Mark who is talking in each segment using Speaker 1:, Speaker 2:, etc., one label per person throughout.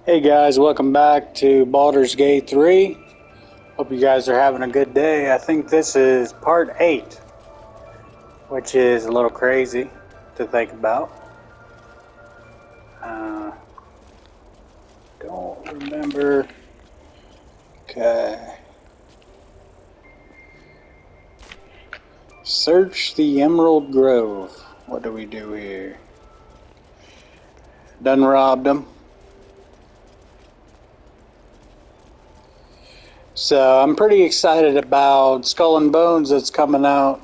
Speaker 1: Hey guys, welcome back to Baldur's Gate 3. Hope you guys are having a good day. I think this is part 8, which is a little crazy to think about. Don't remember. Okay. Search the Emerald Grove. What do we do here? Done robbed them. So I'm pretty excited about Skull and Bones that's coming out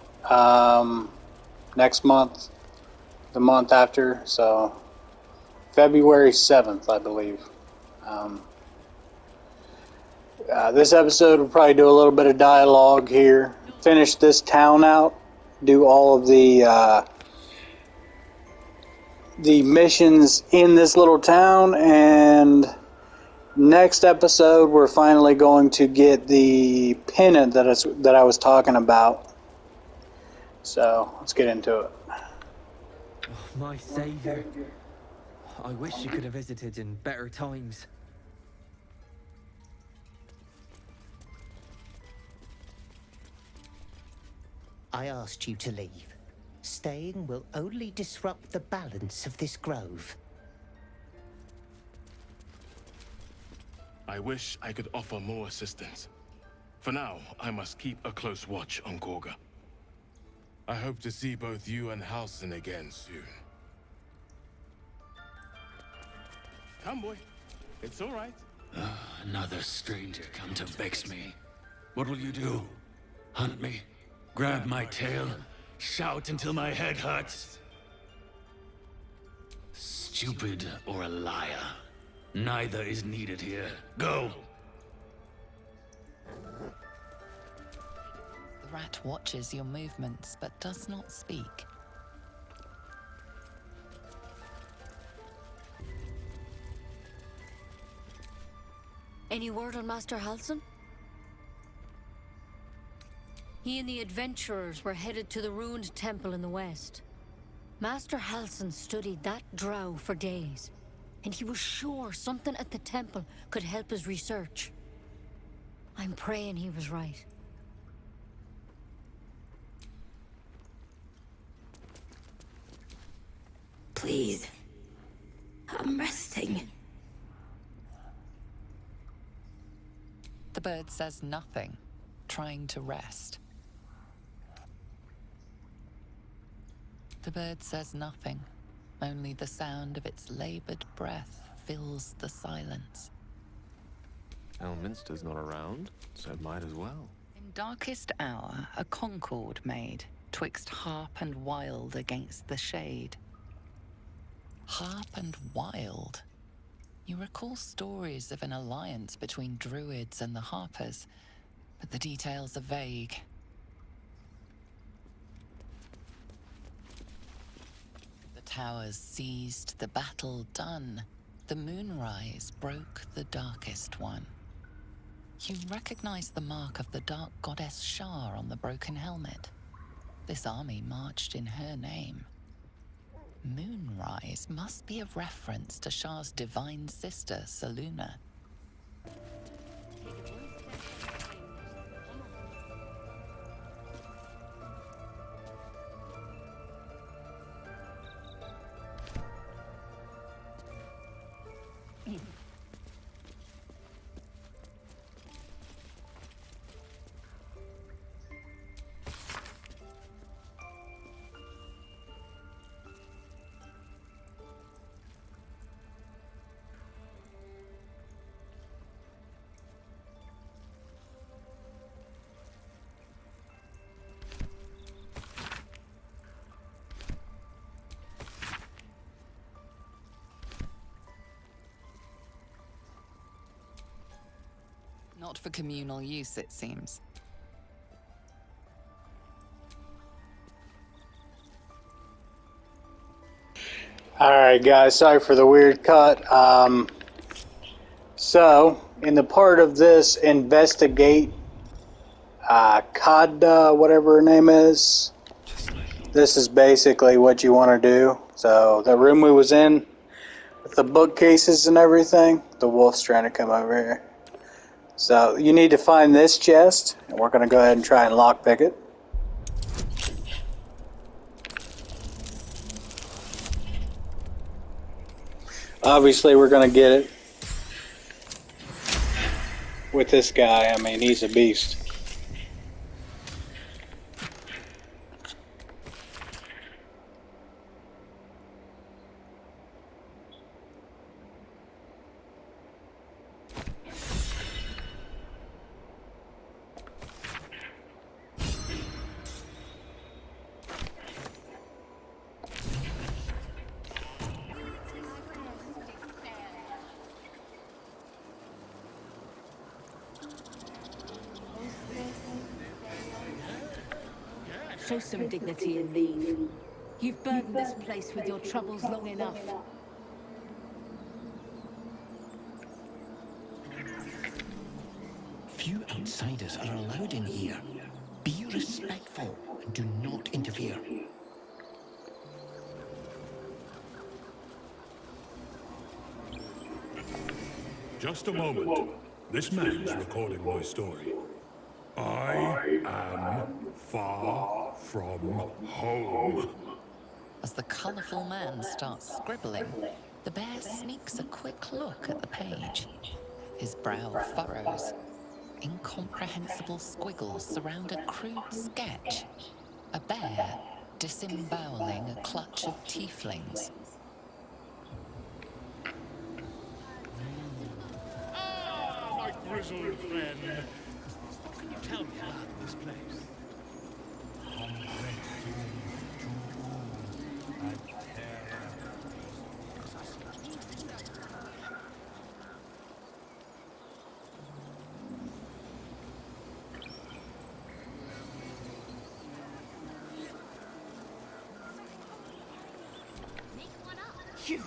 Speaker 1: next month, the month after. So February 7th, I believe. This episode will probably do a little bit of dialogue here. Finish this town out. Do all of the missions in this little town, and next episode we're finally going to get the pennant that I was talking about. So let's get into it.
Speaker 2: Oh, my saviour. I wish you could have visited in better times.
Speaker 3: I asked you to leave. Staying will only disrupt the balance of this grove.
Speaker 4: I wish I could offer more assistance. For now, I must keep a close watch on Gorga. I hope to see both you and Halsin again soon. Come, boy. It's all right.
Speaker 5: Another stranger come to vex me. What will you do? Hunt me? Grab my tail? Shout until my head hurts? Stupid or a liar? Neither is needed here. Go!
Speaker 6: The rat watches your movements, but does not speak.
Speaker 7: Any word on Master Halsin? He and the adventurers were headed to the ruined temple in the west. Master Halsin studied that drow for days, and he was sure something at the temple could help his research. I'm praying he was right.
Speaker 8: Please. I'm resting.
Speaker 6: The bird says nothing, trying to rest. The bird says nothing, only the sound of its labored breath fills the silence.
Speaker 9: Elminster's not around, so it might as well.
Speaker 6: In darkest hour, a concord made, twixt harp and wild against the shade. Harp and wild. You recall stories of an alliance between druids and the harpers, but the details are vague. The towers seized, the battle done. The moonrise broke the darkest one. You recognize the mark of the dark goddess Shar on the broken helmet. This army marched in her name. Moonrise must be a reference to Shar's divine sister, Selûne. Not for communal use, it seems.
Speaker 1: Alright guys, sorry for the weird cut. So, in the part of this investigate Kada, whatever her name is, this is basically what you want to do. So the room we was in with the bookcases and everything. The wolf's trying to come over here. So you need to find this chest, and we're going to go ahead and try and lockpick it. Obviously, we're going to get it with this guy. I mean, he's a beast.
Speaker 10: Show some dignity and leave. You've burdened this place with your troubles long enough.
Speaker 3: Few outsiders are allowed in here. Be respectful and do not interfere.
Speaker 11: Just a moment. This man is recording my story. I am far from home.
Speaker 6: As the colourful man starts scribbling, the bear sneaks a quick look at the page. His brow furrows. Incomprehensible squiggles surround a crude sketch. A bear disemboweling a clutch of tieflings.
Speaker 11: Ah, my grizzled friend. What can you tell me about this place?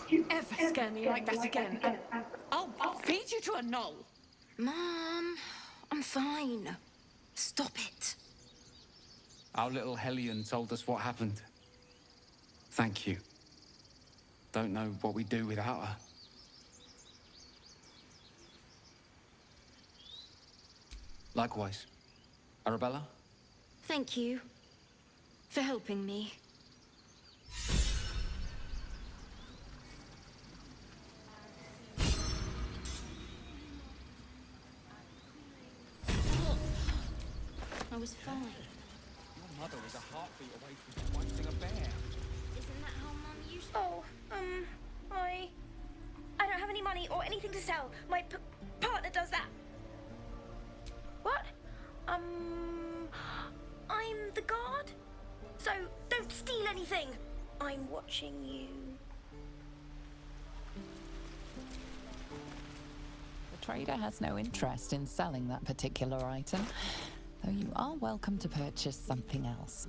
Speaker 10: You ever scare me like that again, and I'll feed you to a knoll.
Speaker 8: Mom, I'm fine. Stop it.
Speaker 12: Our little Hellion told us what happened. Thank you. Don't know what we'd do without her. Likewise. Arabella?
Speaker 8: Thank you for helping me. I was fine.
Speaker 12: Your mother was a heartbeat away from fighting a bear.
Speaker 8: Isn't that how Mum used to... Oh, I don't have any money or anything to sell. My partner does that. What? I'm the guard. So don't steal anything. I'm watching you.
Speaker 6: The trader has no interest in selling that particular item, though you are welcome to purchase something else.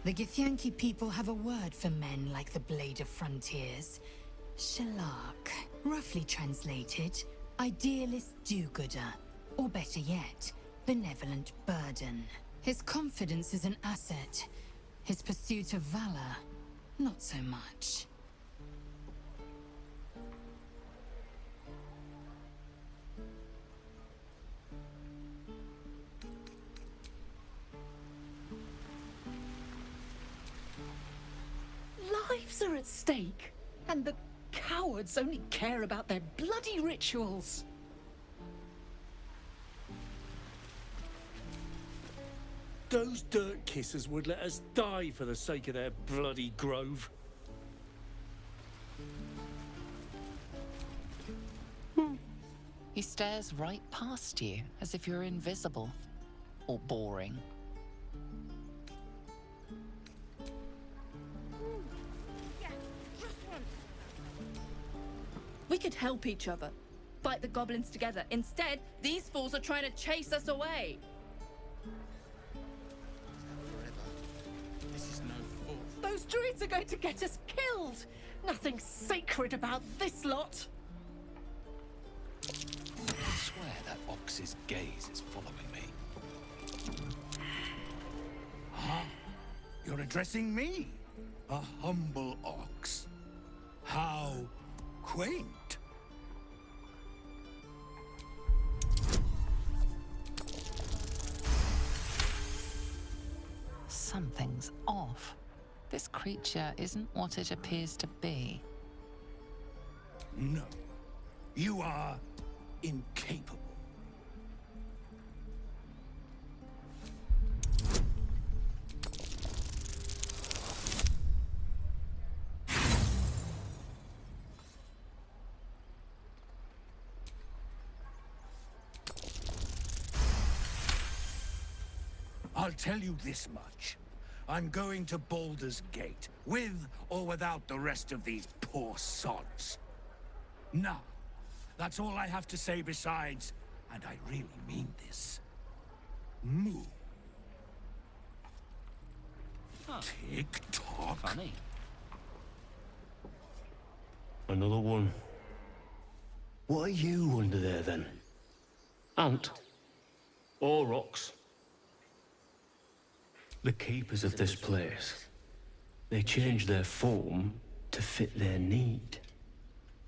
Speaker 10: The Githyanki people have a word for men like the Blade of Frontiers. Shalak. Roughly translated, idealist do-gooder. Or better yet, benevolent burden. His confidence is an asset. His pursuit of valor, not so much.
Speaker 13: Lives are at stake, and the cowards only care about their bloody rituals.
Speaker 14: Those dirt kissers would let us die for the sake of their bloody grove.
Speaker 6: He stares right past you as if you're invisible or boring.
Speaker 13: We could help each other.
Speaker 15: fight the goblins together. Instead, these fools are trying to chase us away.
Speaker 5: This is no fault.
Speaker 13: Those druids are going to get us killed. Nothing sacred about this lot.
Speaker 5: I swear that ox's gaze is following me.
Speaker 16: Huh? You're addressing me? A humble ox. How quaint.
Speaker 6: Something's off. This creature isn't what it appears to be.
Speaker 16: No. You are incapable. I'll tell you this much. I'm going to Baldurs Gate, with or without the rest of these poor sods. Now, that's all I have to say besides, and I really mean this. Move.
Speaker 5: Huh.
Speaker 16: Tick-tock.
Speaker 5: Funny.
Speaker 17: Another one. What are you under there, then? Ant? Or rocks? The keepers of this place. They change their form to fit their need.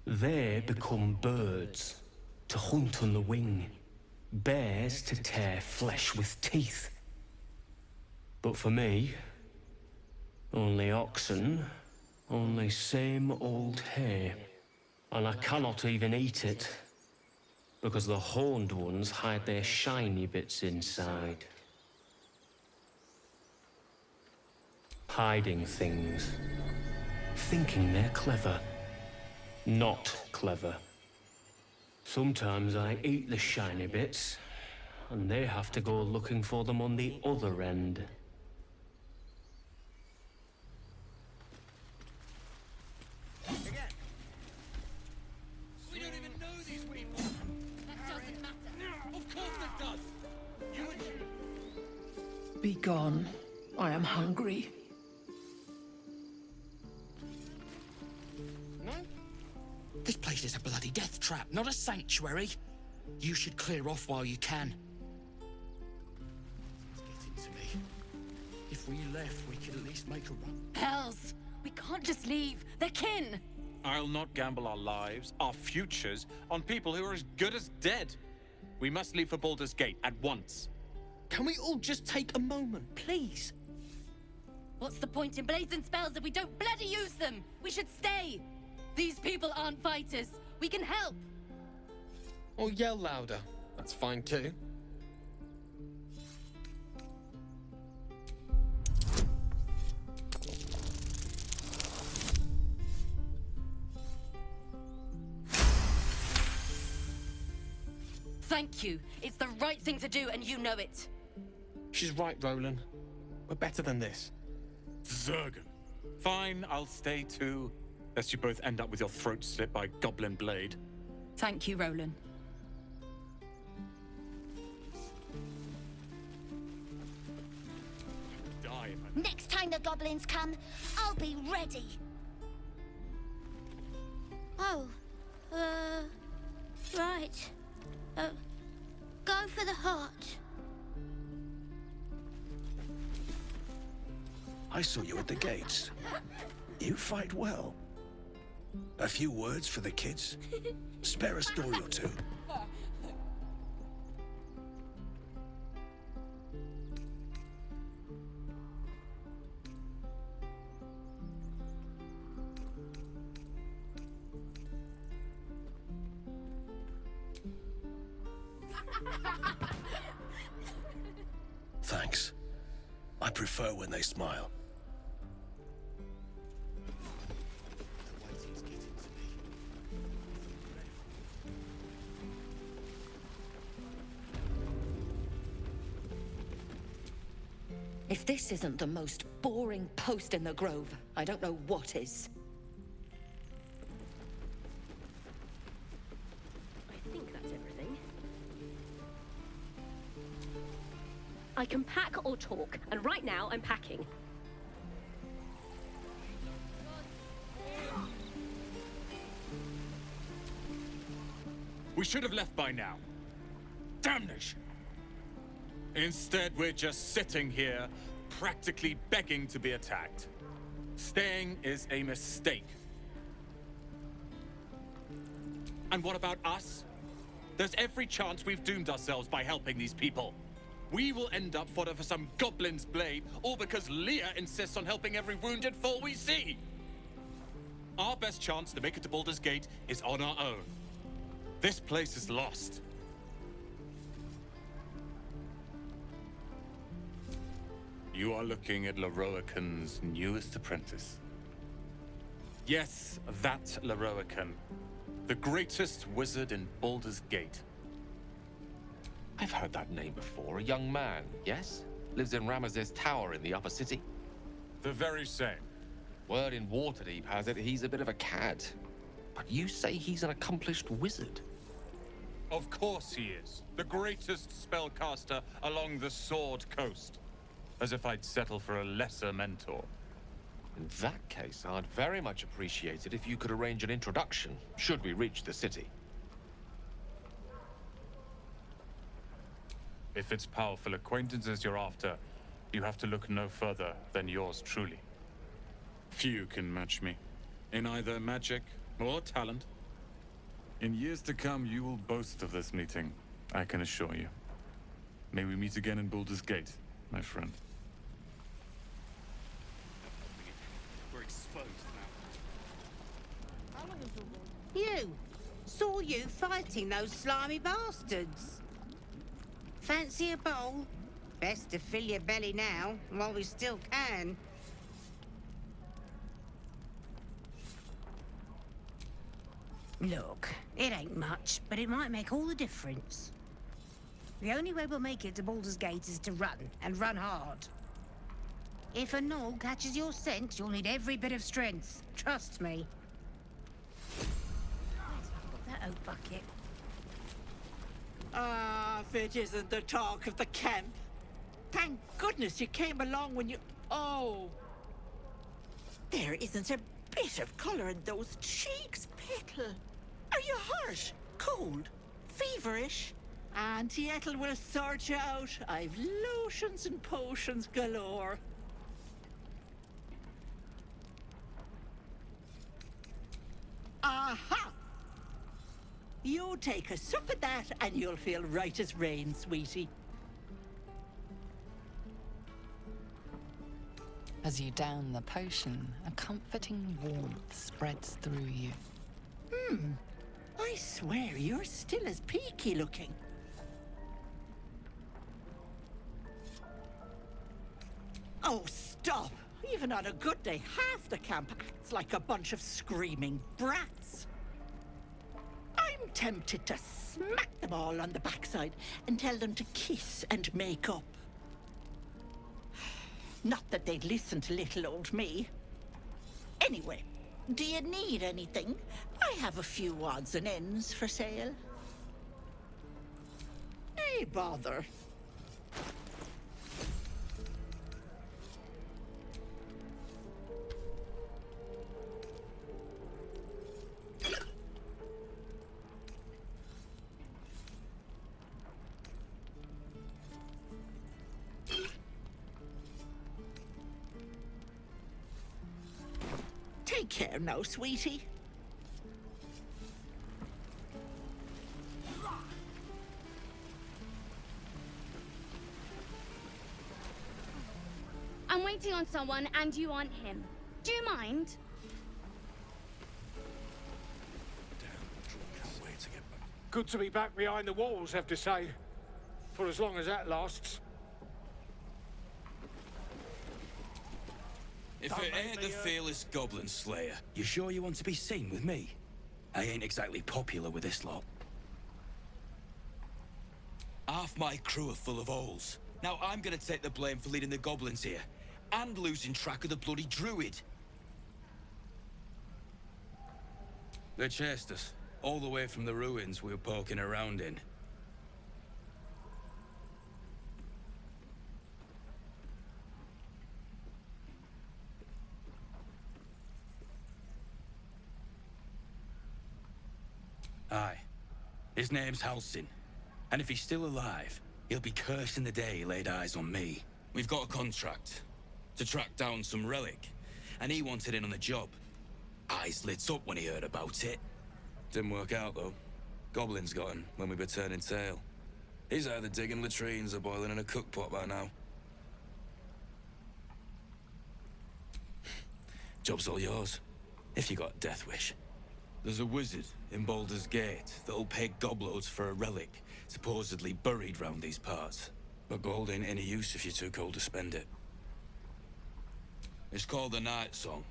Speaker 17: They become birds, to hunt on the wing. Bears to tear flesh with teeth. But for me, only oxen, only same old hay. And I cannot even eat it, because the horned ones hide their shiny bits inside. Hiding things. Thinking they're clever. Not clever. Sometimes I eat the shiny bits, and they have to go looking for them on the other end.
Speaker 11: We don't even know these people. That doesn't matter. Of course it does. You and
Speaker 13: Be gone. I am hungry.
Speaker 18: No? This place is a bloody death trap, not a sanctuary. You should clear off while you can. It's getting to me. If we left, we could at least make a run.
Speaker 7: Hells! We can't just leave. They're kin!
Speaker 11: I'll not gamble our lives, our futures, on people who are as good as dead. We must leave for Baldur's Gate at once.
Speaker 18: Can we all just take a moment, please?
Speaker 7: What's the point in blazing spells if we don't bloody use them? We should stay! These people aren't fighters. We can help!
Speaker 19: Or yell louder. That's fine too.
Speaker 7: Thank you. It's the right thing to do, and you know it.
Speaker 19: She's right, Roland. We're better than this.
Speaker 11: Zergan. Fine, I'll stay too. Lest you both end up with your throats slit by goblin blade.
Speaker 15: Thank you, Roland.
Speaker 11: Die if
Speaker 8: Next time the goblins come, I'll be ready. Oh, right. Go for the heart.
Speaker 16: I saw you at the gates. You fight well. A few words for the kids? Spare a story or two. Thanks. I prefer when they smile.
Speaker 20: If this isn't the most boring post in the Grove, I don't know what is.
Speaker 7: I
Speaker 21: I can pack or talk, and right now I'm packing.
Speaker 22: We should have left by now. Damnation! Instead, we're just sitting here, practically begging to be attacked. Staying is a mistake. And what about us? There's every chance we've doomed ourselves by helping these people. We will end up fodder for some goblin's blade, all because Leah insists on helping every wounded foe we see. Our best chance to make it to Baldurs Gate is on our own. This place is lost. You are looking at Leroican's newest apprentice. Yes, that Leroican. The greatest wizard in Baldur's Gate.
Speaker 23: I've heard that name before. A young man, yes? Lives in Ramaz's tower in the upper city.
Speaker 22: The very same.
Speaker 23: Word in Waterdeep has it he's a bit of a cad. But you say he's an accomplished wizard.
Speaker 22: Of course he is. The greatest spellcaster along the Sword Coast. As if I'd settle for a lesser mentor.
Speaker 23: In that case, I'd very much appreciate it if you could arrange an introduction, should we reach the city.
Speaker 22: If it's powerful acquaintances you're after, you have to look no further than yours truly. Few can match me, in either magic or talent. In years to come, you will boast of this meeting, I can assure you. May we meet again in Baldur's Gate, my friend.
Speaker 11: We're exposed now.
Speaker 24: You! Saw you fighting those slimy bastards. Fancy a bowl? Best to fill your belly now, while we still can. Look, it ain't much, but it might make all the difference. The only way we'll make it to Baldur's Gate is to run, and run hard. If a gnoll catches your scent, you'll need every bit of strength. Trust me. Where's that oak bucket?
Speaker 13: Ah, if it isn't the talk of the camp. Thank goodness you came along when you... Oh! There isn't a bit of colour in those cheeks, Petal. Are you hurt? Cold? Feverish? Auntie Ethel will sort you out. I've lotions and potions galore. Aha! You take a sup of that and you'll feel right as rain, sweetie.
Speaker 6: As you down the potion, a comforting warmth spreads through you.
Speaker 13: I swear you're still as peaky looking. Oh, stop! Even on a good day, half the camp acts like a bunch of screaming brats. I'm tempted to smack them all on the backside and tell them to kiss and make up. Not that they'd listen to little old me. Anyway, do you need anything? I have a few odds and ends for sale. Nay, bother. Take care now, sweetie.
Speaker 25: I'm waiting on someone and you aren't him. Do you mind?
Speaker 14: Good to be back behind the walls, have to say. For as long as that lasts.
Speaker 26: If it ain't the fearless Goblin Slayer, you sure you want to be seen with me? I ain't exactly popular with this lot. Half my crew are full of holes. Now I'm gonna take the blame for leading the goblins here, and losing track of the bloody druid. They chased us, all the way from the ruins we were poking around in. Aye. His name's Halsin. And if he's still alive, he'll be cursing the day he laid eyes on me. We've got a contract to track down some relic, and he wanted in on the job. Eyes lit up when he heard about it. Didn't work out, though. Goblins got him when we were turning tail. He's either digging latrines or boiling in a cookpot by now. Job's all yours, if you got a death wish. There's a wizard in Baldurs Gate that'll pay gobloads for a relic supposedly buried round these parts. But gold ain't any use if you're too cold to spend it. It's called the Night Song.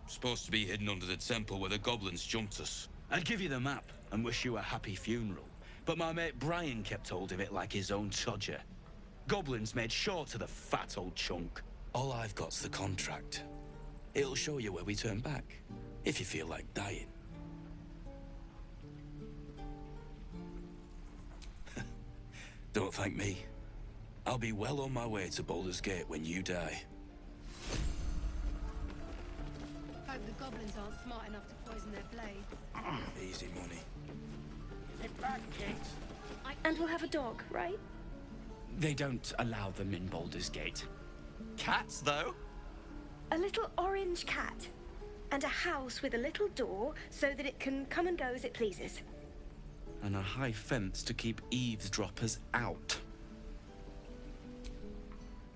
Speaker 26: Supposed to be hidden under the temple where the goblins jumped us. I'd give you the map and wish you a happy funeral, but my mate Brian kept hold of it like his own todger. Goblins made sure to the fat old chunk. All I've got's the contract. It'll show you where we turn back, if you feel like dying. Don't thank me. I'll be well on my way to Baldurs Gate when you die.
Speaker 25: Hope the goblins aren't smart enough to poison their blades.
Speaker 26: Easy money.
Speaker 14: Is it back, Kate?
Speaker 8: And we'll have a dog, right?
Speaker 1: They don't allow them in Baldurs Gate. Cats, though?
Speaker 8: A little orange cat. And a house with a little door so that it can come and go as it pleases.
Speaker 1: And a high fence to keep eavesdroppers out.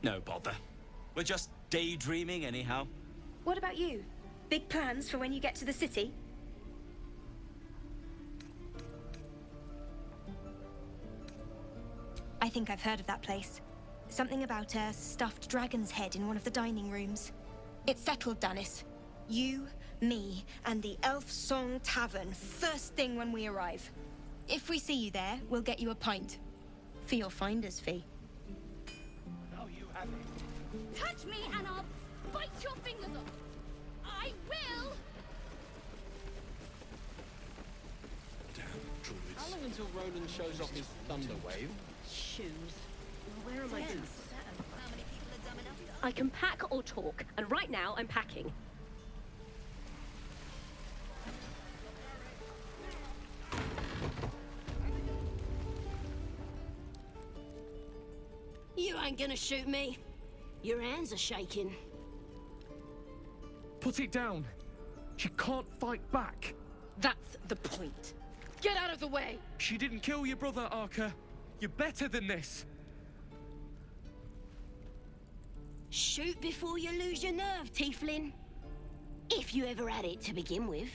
Speaker 1: No bother. We're just daydreaming anyhow.
Speaker 8: What about you? Big plans for when you get to the city? I think I've heard of that place. Something about a stuffed dragon's head in one of the dining rooms. It's settled, Dennis. You, me, and the Elf Song Tavern first thing when we arrive. If we see you there, we'll get you a pint. For your finder's fee.
Speaker 14: Oh, you have it.
Speaker 25: Touch me and I'll bite your fingers off. I will!
Speaker 26: Damn, druids.
Speaker 19: How long until Roland shows off his thunder wave?
Speaker 21: Shoes. Where are my boots? I can pack or talk, and right now I'm packing.
Speaker 2: You ain't gonna shoot me. Your hands are shaking.
Speaker 19: Put it down. She can't fight back.
Speaker 15: That's the point. Get out of the way!
Speaker 19: She didn't kill your brother, Arca. You're better than this.
Speaker 2: Shoot before you lose your nerve, Tiefling. If you ever had it to begin with.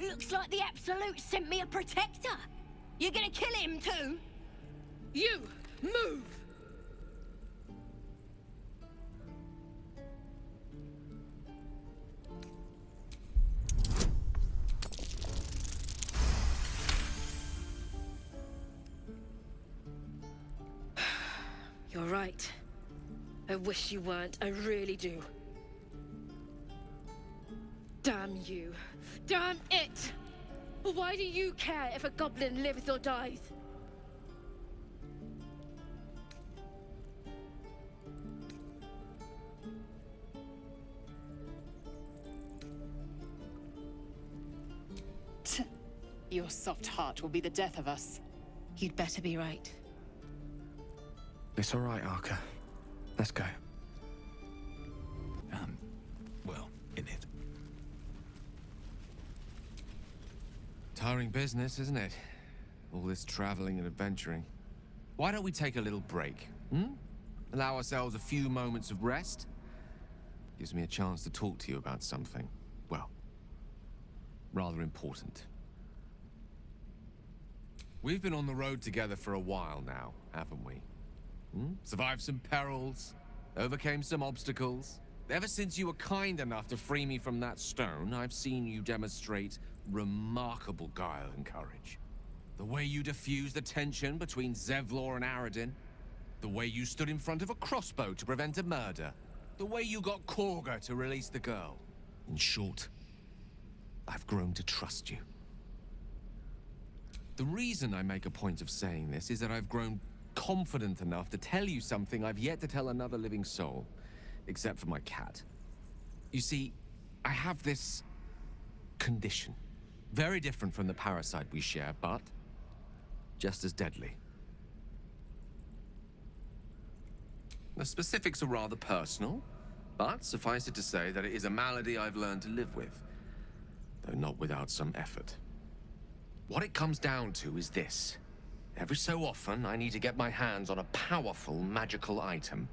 Speaker 2: Looks like the Absolute sent me a protector. You're gonna kill him too?
Speaker 15: You! Move! You're right. I wish you weren't. I really do. Damn you. Damn it! Why do you care if a goblin lives or dies?
Speaker 3: Your soft heart will be the death of us.
Speaker 15: You'd better be right.
Speaker 1: It's all right, Arca. Let's go.
Speaker 26: Well, in it.
Speaker 23: Tiring business, isn't it? All this traveling and adventuring. Why don't we take a little break, Allow ourselves a few moments of rest? Gives me a chance to talk to you about something, well, rather important. We've been on the road together for a while now, haven't we? Survived some perils, overcame some obstacles. Ever since you were kind enough to free me from that stone, I've seen you demonstrate remarkable guile and courage. The way you diffused the tension between Zevlor and Aradin. The way you stood in front of a crossbow to prevent a murder. The way you got Korga to release the girl. In short, I've grown to trust you. The reason I make a point of saying this is that I've grown confident enough to tell you something I've yet to tell another living soul. except for my cat. You see, I have this condition. Very different from the parasite we share, but just as deadly. The specifics are rather personal, but suffice it to say that it is a malady I've learned to live with, though not without some effort. What it comes down to is this. Every so often, I need to get my hands on a powerful magical item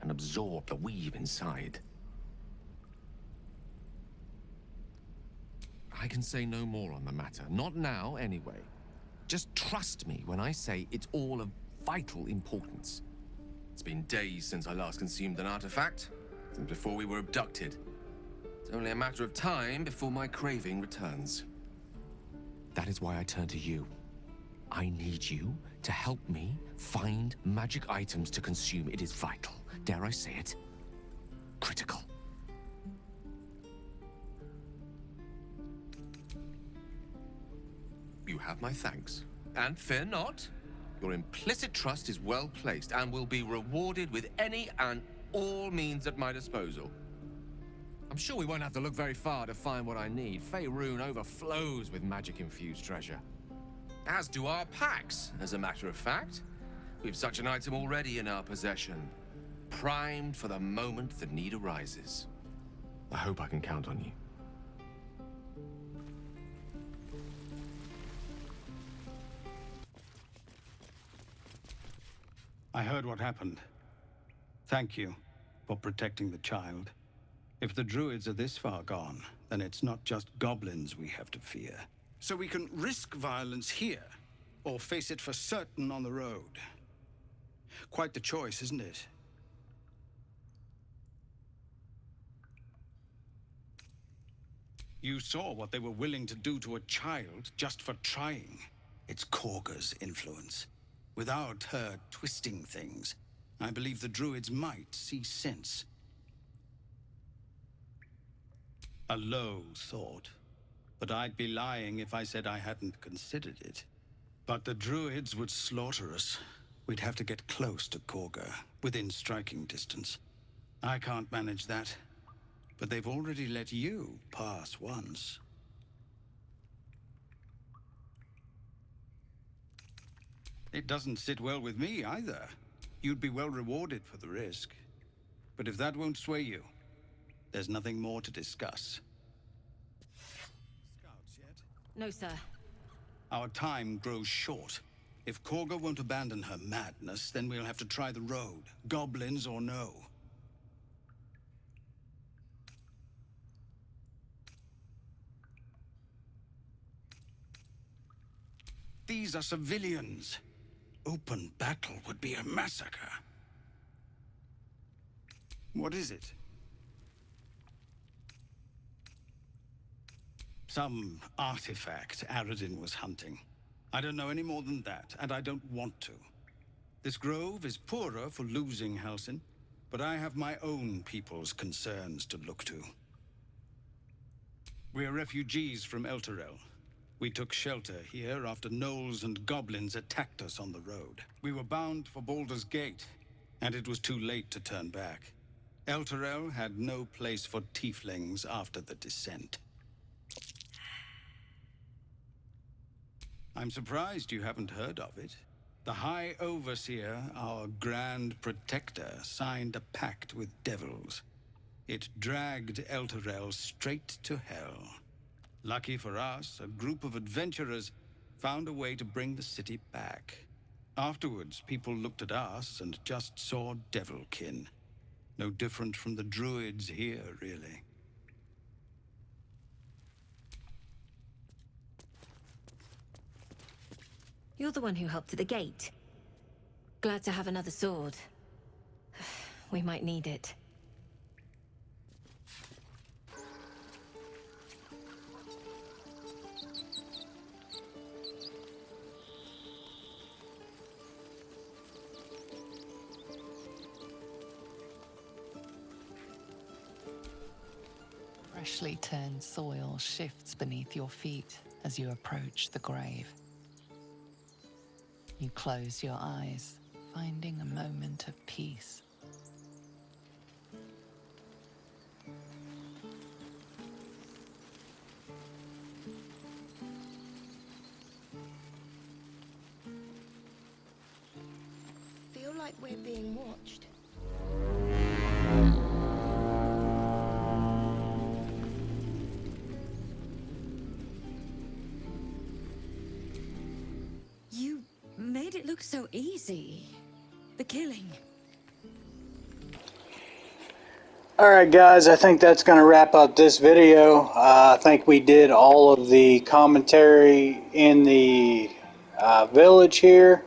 Speaker 23: and absorb the weave inside. I can say no more on the matter. Not now, anyway. Just trust me when I say it's all of vital importance. It's been days since I last consumed an artifact, since before we were abducted. It's only a matter of time before my craving returns. That is why I turn to you. I need you to help me find magic items to consume. It is vital. Dare I say it? Critical. You have my thanks. And fear not. Your implicit trust is well placed and will be rewarded with any and all means at my disposal. I'm sure we won't have to look very far to find what I need. Faerun overflows with magic-infused treasure. As do our packs, as a matter of fact. We've such an item already in our possession. Primed for the moment the need arises. I hope I can count on you.
Speaker 4: I heard what happened. Thank you for protecting the child. If the druids are this far gone, then it's not just goblins we have to fear. So we can risk violence here, or face it for certain on the road. Quite the choice, isn't it? You saw what they were willing to do to a child just for trying. It's Korga's influence. Without her twisting things, I believe the druids might see sense. A low thought, but I'd be lying if I said I hadn't considered it. But the druids would slaughter us. We'd have to get close to Korga, within striking distance. I can't manage that, but they've already let you pass once. It doesn't sit well with me, either. You'd be well rewarded for the risk. But if that won't sway you, there's nothing more to discuss. Scouts yet?
Speaker 21: No, sir.
Speaker 4: Our time grows short. If Korga won't abandon her madness, then we'll have to try the road, goblins or no. These are civilians. Open battle would be a massacre. What is it? Some artifact Aradin was hunting. I don't know any more than that, and I don't want to. This grove is poorer for losing Halsin, but I have my own people's concerns to look to. We're refugees from Elturel. We took shelter here after gnolls and goblins attacked us on the road. We were bound for Baldurs Gate, and it was too late to turn back. Elturel had no place for tieflings after the descent. I'm surprised you haven't heard of it. The High Overseer, our Grand Protector, signed a pact with devils. It dragged Elturel straight to hell. Lucky for us, a group of adventurers found a way to bring the city back. Afterwards, people looked at us and just saw devilkin. No different from the druids here, really.
Speaker 21: You're the one who helped at the gate. Glad to have another sword. We might need it.
Speaker 6: Freshly turned soil shifts beneath your feet as you approach the grave. You close your eyes, finding a moment of peace.
Speaker 2: like we're being watched.
Speaker 5: You made it look so easy. The killing.
Speaker 9: Alright guys, I think that's going to wrap up this video. I think we did all of the commentary in the village here.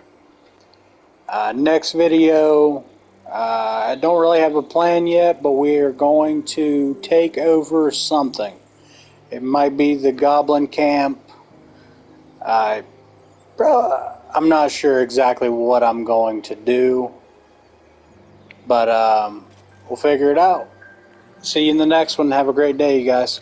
Speaker 9: Next video, I don't really have a plan yet, but we are going to take over something. It might be the goblin camp. I'm not sure exactly what I'm going to do, but we'll figure it out. See you in the next one. Have a great day, you guys.